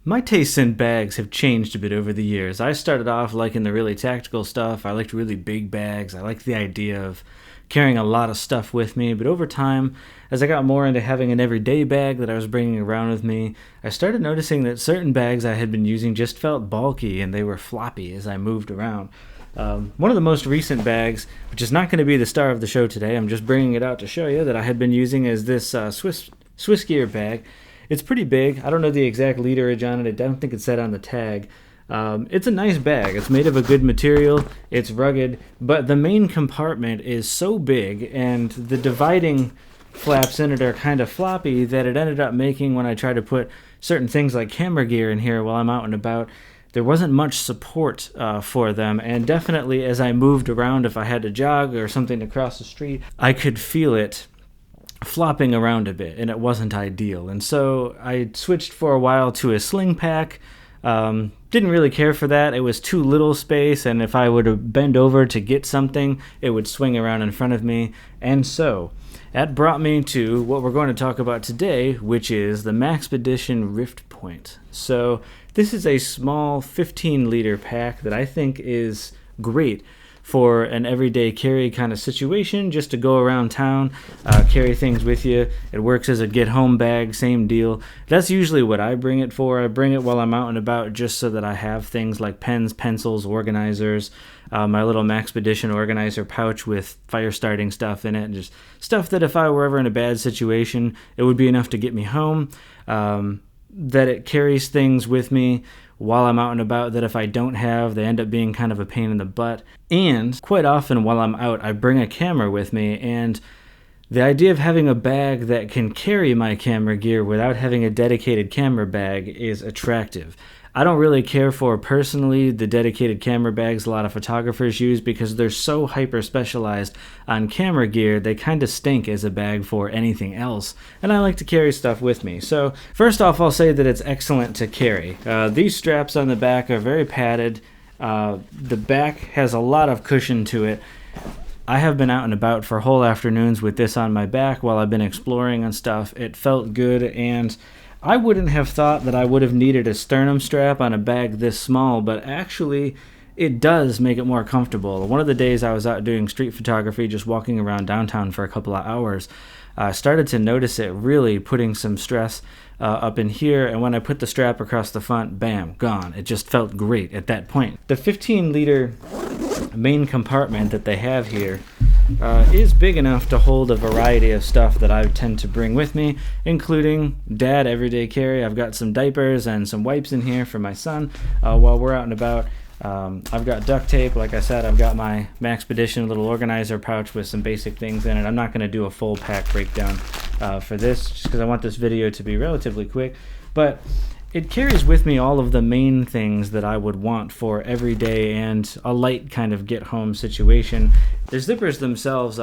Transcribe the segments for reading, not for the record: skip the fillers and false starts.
My tastes in bags have changed a bit over the years. I started off liking the really tactical stuff. I liked really big bags. I liked the idea of carrying a lot of stuff with me. But over time, as I got more into having an everyday bag that I was bringing around with me, I started noticing that certain bags I had been using just felt bulky and they were floppy as I moved around. One of the most recent bags, which is not going to be the star of the show today, I'm just bringing it out to show you that I had been using, is this Swiss gear bag. It's pretty big. I don't know the exact literage on it. I don't think it said on the tag. It's a nice bag. It's made of a good material. It's rugged, but the main compartment is so big and the dividing flaps in it are kind of floppy that it ended up making, when I tried to put certain things like camera gear in here while I'm out and about, there wasn't much support for them. And definitely as I moved around, if I had to jog or something to cross the street, I could feel it flopping around a bit, and it wasn't ideal. And so I switched for a while to a sling pack. Didn't really care for that. It was too little space, and if I were to bend over to get something, it would swing around in front of me. And so that brought me to what we're going to talk about today, which is the Maxpedition Riftpoint. So this is a small 15-liter pack that I think is great for an everyday carry kind of situation, just to go around town, carry things with you. It works as a get-home bag, same deal. That's usually what I bring it for. I bring it while I'm out and about just so that I have things like pens, pencils, organizers, my little Maxpedition organizer pouch with fire starting stuff in it, and just stuff that if I were ever in a bad situation, it would be enough to get me home, that it carries things with me while I'm out and about that if I don't have, they end up being kind of a pain in the butt. And quite often while I'm out, I bring a camera with me, and the idea of having a bag that can carry my camera gear without having a dedicated camera bag is attractive. I don't really care for, personally, the dedicated camera bags a lot of photographers use because they're so hyper specialized on camera gear, they kind of stink as a bag for anything else, and I like to carry stuff with me. So first off, I'll say that it's excellent to carry. These straps on the back are very padded. The back has a lot of cushion to it. I have been out and about for whole afternoons with this on my back while I've been exploring and stuff. It felt good, and I wouldn't have thought that I would have needed a sternum strap on a bag this small, but actually it does make it more comfortable. One of the days I was out doing street photography, just walking around downtown for a couple of hours, I started to notice it really putting some stress up in here, and when I put the strap across the front, bam, gone. It just felt great at that point. The 15-liter main compartment that they have here is big enough to hold a variety of stuff that I tend to bring with me, including dad everyday carry. I've got some diapers and some wipes in here for my son while we're out and about. I've got duct tape. Like I said, I've got my Maxpedition little organizer pouch with some basic things in it. I'm not going to do a full pack breakdown for this, just because I want this video to be relatively quick, but it carries with me all of the main things that I would want for every day and a light kind of get-home situation. The zippers themselves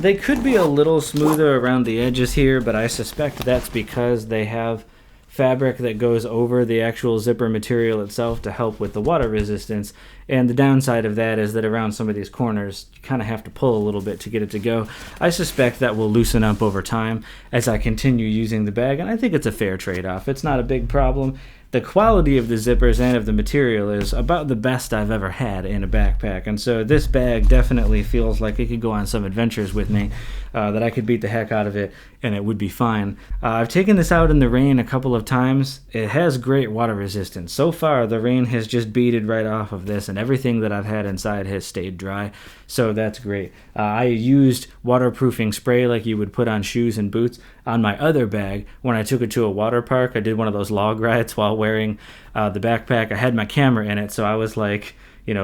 they could be a little smoother around the edges here, but I suspect that's because they have fabric that goes over the actual zipper material itself to help with the water resistance. And the downside of that is that around some of these corners, you kind of have to pull a little bit to get it to go. I suspect that will loosen up over time as I continue using the bag, and I think it's a fair trade-off. It's not a big problem. The quality of the zippers and of the material is about the best I've ever had in a backpack, and so this bag definitely feels like it could go on some adventures with me, that I could beat the heck out of it and it would be fine. I've taken this out in the rain a couple of times. It has great water resistance. So far, the rain has just beaded right off of this, and everything that I've had inside has stayed dry, so that's great. I used waterproofing spray like you would put on shoes and boots on my other bag when I took it to a water park. I did one of those log rides while wearing the backpack. I had my camera in it, so I was like,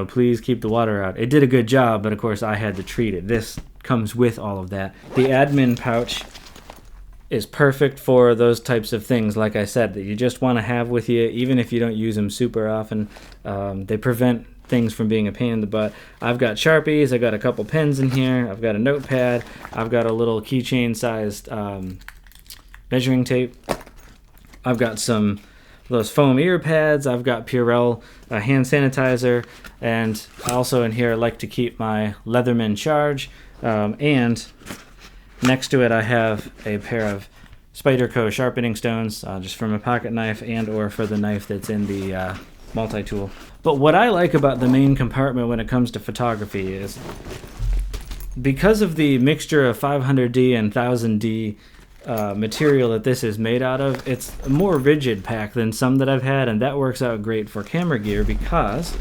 please keep the water out. It did a good job, but of course I had to treat it. This comes with all of that. The admin pouch is perfect for those types of things, like I said, that you just want to have with you, even if you don't use them super often. They prevent things from being a pain in the butt. I've got Sharpies, I've got a couple pens in here, I've got a notepad, I've got a little keychain sized measuring tape, I've got some those foam ear pads, I've got Purell hand sanitizer, and also in here I like to keep my Leatherman charge, and next to it I have a pair of Spyderco sharpening stones, just for my pocket knife and or for the knife that's in the multi-tool. But what I like about the main compartment when it comes to photography is because of the mixture of 500D and 1000D material that this is made out of, it's a more rigid pack than some that I've had, and that works out great for camera gear because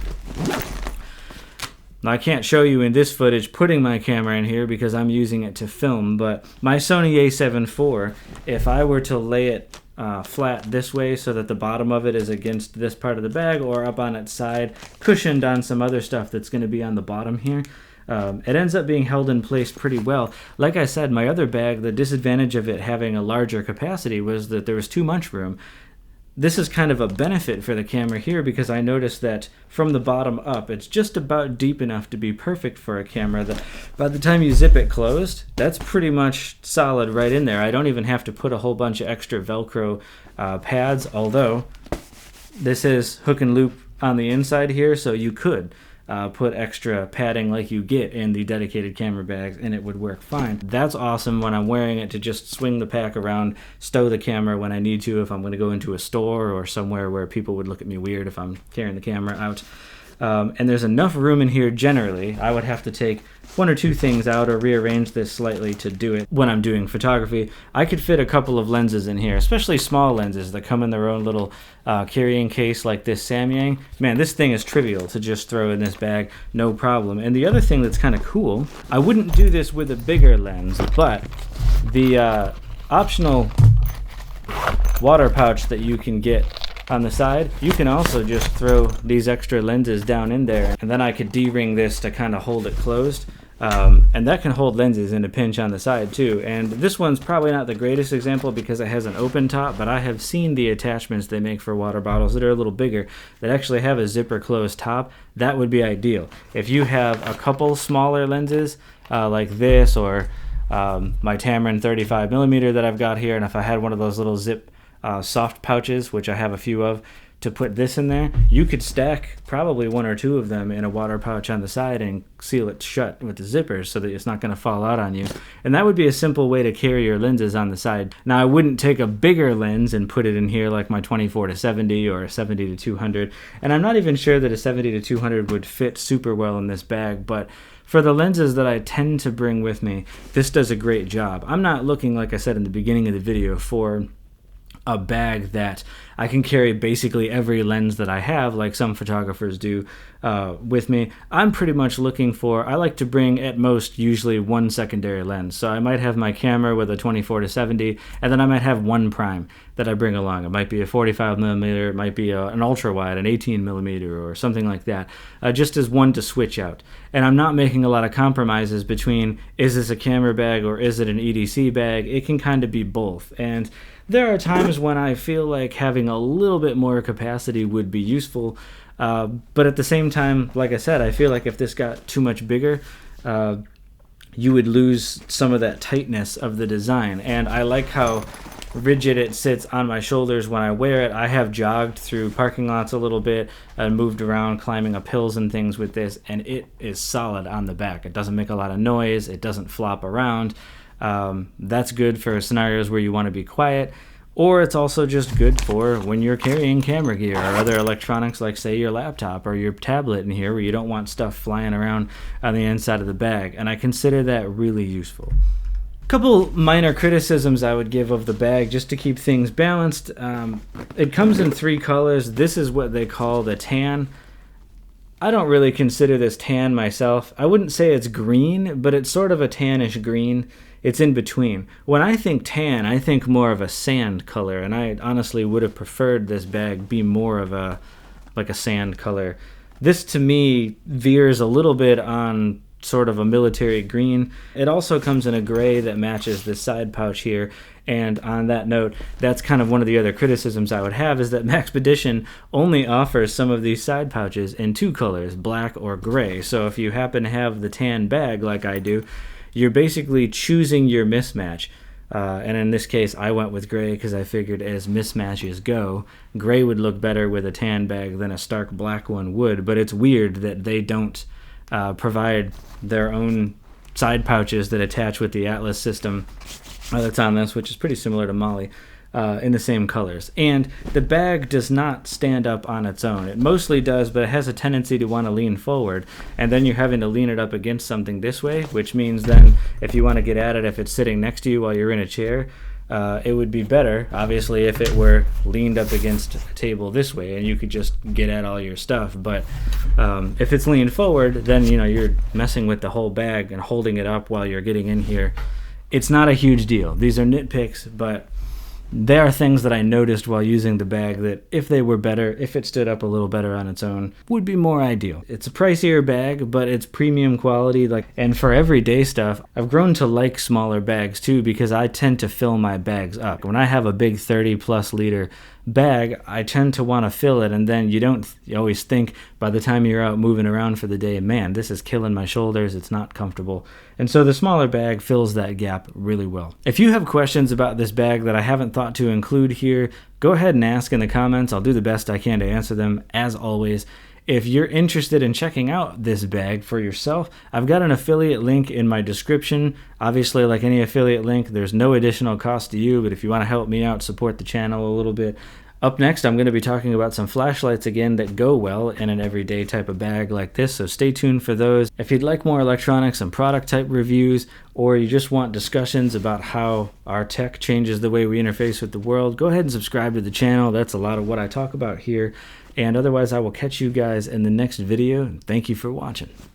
I can't show you in this footage putting my camera in here because I'm using it to film, but my Sony a7 IV, if I were to lay it flat this way so that the bottom of it is against this part of the bag or up on its side, cushioned on some other stuff that's going to be on the bottom here, it ends up being held in place pretty well. Like I said, my other bag, the disadvantage of it having a larger capacity was that there was too much room. This is kind of a benefit for the camera here because I noticed that from the bottom up, it's just about deep enough to be perfect for a camera. That by the time you zip it closed, that's pretty much solid right in there. I don't even have to put a whole bunch of extra Velcro pads, although this is hook and loop on the inside here, so you could put extra padding like you get in the dedicated camera bags and it would work fine. That's awesome when I'm wearing it to just swing the pack around, stow the camera when I need to, if I'm going to go into a store or somewhere where people would look at me weird if I'm carrying the camera out. And there's enough room in here generally. I would have to take one or two things out or rearrange this slightly to do it when I'm doing photography. I could fit a couple of lenses in here, especially small lenses that come in their own little carrying case like this Samyang. Man, this thing is trivial to just throw in this bag, no problem. And the other thing that's kind of cool, I wouldn't do this with a bigger lens, but the optional water pouch that you can get on the side, you can also just throw these extra lenses down in there, and then I could D-ring this to kind of hold it closed. And that can hold lenses in a pinch on the side too. And this one's probably not the greatest example because it has an open top, but I have seen the attachments they make for water bottles that are a little bigger that actually have a zipper closed top. That would be ideal. If you have a couple smaller lenses like this or my Tamron 35mm that I've got here, and if I had one of those little zip soft pouches, which I have a few of, to put this in there, you could stack probably one or two of them in a water pouch on the side and seal it shut with the zippers so that it's not going to fall out on you. And that would be a simple way to carry your lenses on the side. Now, I wouldn't take a bigger lens and put it in here like my 24-70 or a 70-200, and I'm not even sure that a 70-200 would fit super well in this bag, but for the lenses that I tend to bring with me, this does a great job. I'm not looking, like I said in the beginning of the video, for a bag that I can carry basically every lens that I have, like some photographers do with me. I'm pretty much looking for, I like to bring at most usually one secondary lens. So I might have my camera with a 24-70, and then I might have one prime that I bring along. It might be a 45mm, it might be an ultra wide, an 18mm, or something like that, just as one to switch out. And I'm not making a lot of compromises between, is this a camera bag or is it an EDC bag? It can kind of be both. And there are times when I feel like having a little bit more capacity would be useful, but at the same time, like I said, I feel like if this got too much bigger, you would lose some of that tightness of the design. And I like how rigid it sits on my shoulders when I wear it. I have jogged through parking lots a little bit and moved around climbing up hills and things with this, and it is solid on the back. It doesn't make a lot of noise. It doesn't flop around. That's good for scenarios where you want to be quiet, or it's also just good for when you're carrying camera gear or other electronics like, say, your laptop or your tablet in here where you don't want stuff flying around on the inside of the bag, and I consider that really useful. A couple minor criticisms I would give of the bag just to keep things balanced. It comes in 3 colors. This is what they call the tan. I don't really consider this tan myself. I wouldn't say it's green, but it's sort of a tannish green. It's in between. When I think tan, I think more of a sand color, and I honestly would have preferred this bag be more of a sand color. This to me veers a little bit on sort of a military green. It also comes in a gray that matches this side pouch here. And on that note, that's kind of one of the other criticisms I would have, is that Maxpedition only offers some of these side pouches in 2 colors, black or gray. So if you happen to have the tan bag like I do, you're basically choosing your mismatch. And in this case, I went with gray because I figured as mismatches go, gray would look better with a tan bag than a stark black one would. But it's weird that they don't provide their own side pouches that attach with the Atlas system that's on this, which is pretty similar to Molly. In the same colors. And the bag does not stand up on its own. It mostly does, but it has a tendency to want to lean forward, and then you're having to lean it up against something this way, which means then if you want to get at it, if it's sitting next to you while you're in a chair, it would be better, obviously, if it were leaned up against a table this way and you could just get at all your stuff. But if it's leaned forward, then you're messing with the whole bag and holding it up while you're getting in here. It's not a huge deal. These are nitpicks, but there are things that I noticed while using the bag that if they were better, if it stood up a little better on its own, would be more ideal. It's a pricier bag, but it's premium quality. And for everyday stuff, I've grown to like smaller bags too, because I tend to fill my bags up. When I have a big 30+ liter bag, I tend to want to fill it, and then you always think by the time you're out moving around for the day, man, this is killing my shoulders, it's not comfortable. And so the smaller bag fills that gap really well. If you have questions about this bag that I haven't thought to include here, go ahead and ask in the comments. I'll do the best I can to answer them, as always. If you're interested in checking out this bag for yourself, I've got an affiliate link in my description. Obviously, like any affiliate link, there's no additional cost to you, but if you want to help me out, support the channel a little bit. Up next, I'm going to be talking about some flashlights again that go well in an everyday type of bag like this, so stay tuned for those. If you'd like more electronics and product type reviews, or you just want discussions about how our tech changes the way we interface with the world, go ahead and subscribe to the channel. That's a lot of what I talk about here. And otherwise, I will catch you guys in the next video. Thank you for watching.